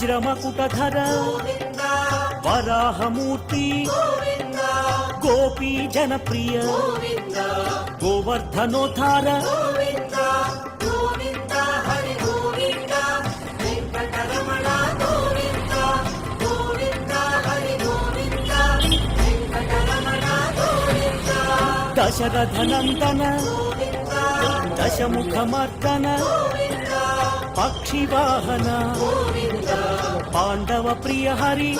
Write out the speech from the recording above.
వజ్రమకుటధర Varahamurthy Gopi Janapriya గోవర్ధనోద్ధార Dasarathanandana దశముఖమర్దన పక్షివాహన Pandava Priya Hari